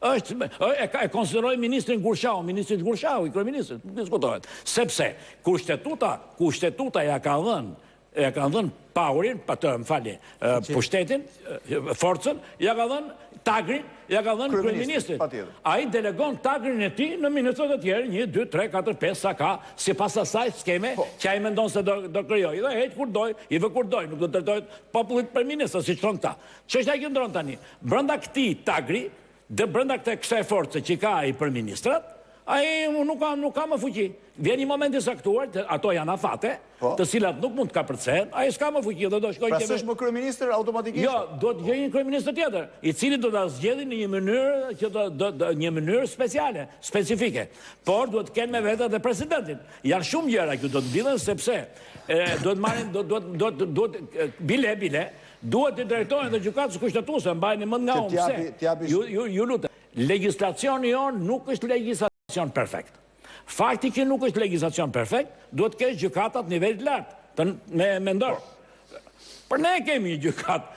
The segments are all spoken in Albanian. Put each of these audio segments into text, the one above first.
e konsideroj ministrin Gurshau, i kryeministrit, diskutohet. Sepse kushtetuta ja ka dhënë paurin, pushtetin, forcën, ja ka dhënë Tagrin, ja ka dhënë kryeministrit. Ai delegon Tagrin e tij në ministrat e tjerë, 1, 2, 3, 4, 5 sa ka, sipas asaj skeme që ai mendon se do krijojë. Dhe heq kur doj, i vë kur doj, nuk do të drejtohet popullit për ministra, siç thon këta. Ç'është ajo qëndron tani? Brenda këtij Tagri, brenda kësaj force që ka ai për ministrat, ai nuk ka më fuqi. Vjen një moment i saktuar, ato janë afate, të cilat nuk mund të kapërcehen, ai s'ka më fuqi dhe do shkojë. Pra s'është më kryeministër automatikisht? Jo, do të gjejë një kryeministër tjetër, i cili do ta zgjedhë në një mënyrë speciale, specifike. Por duhet të kenë me vete edhe presidentin. Janë shumë gjëra që do të mbyllen sepse duhet marrin bile duhet të drejtohen dhe gjykatës kushtetuese, mbajeni mend nga unë pse. Ju lutem. Legjislacioni jon nuk është legjislacion perfekt. Fakti që nuk është legjislacion perfekt, duhet të kesh gjykatat nivel të lartë, me ndor. Por ne kemi një gjykatë.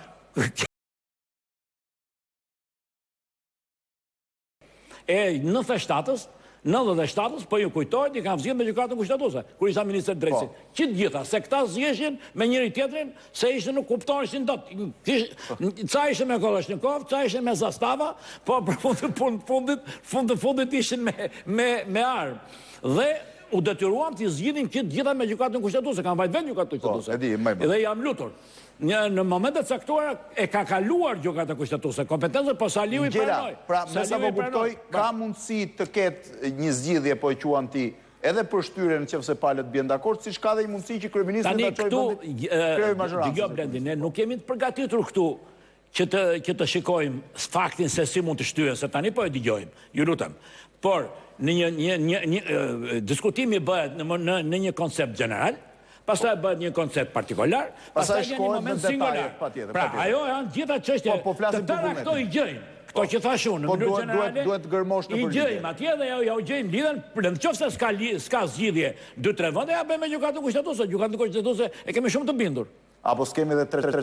E 97-ës, po ju kujtohet, i kanë zgjedhur me gjykatën kushtetuese, kur isha ministër drejtësi. Që të gjitha, se këta zgjeshin me njëri tjetrin, se ishte nuk kuptoheshin dot. Ca ishin me Kalashnikov, ca ishin me zastava, po për fundit ishin me armë. Dhe u detyruam të zgjidhin që të gjitha me gjykatën kushtetuese, kanë vajt vetë gjykatën kushtetuese. Dhe jam lutur. Në momentet caktuara e ka kaluar gjykata kushtetuese kompetencën, po Saliu i pranoi. Pra, me sa po kuptoj, ka mundësi të ketë një zgjidhje, po e quan ti, edhe për shtyren nëse palët bien dakord, siç ka dhe një mundësi që kryeministri ta çojë vendin krye mazhorancën. Jo, Blendi, ne nuk kemi të përgatitur këtu që të shikojmë faktin se si mund të shtyhen, se tani po e dëgjojmë. Ju lutem. Por në një diskutimi bëhet në një koncept general, pastaj bëhet një koncept partikolar, pastaj vjen një moment singular. Pra, ajo janë gjitha çështje. Të tëra këto i gjejmë. Këto që thash unë, në mënyrë generale, duhet gërmosh në përgjigje. I gjejmë atje dhe ja u gjejmë lidhen, nëse s'ka zgjidhje 2-3 vende, ja bëjmë gjykatën kushtetuese. Gjykatën kushtetuese e kemi shumë të bindur. Apo s'kemi edhe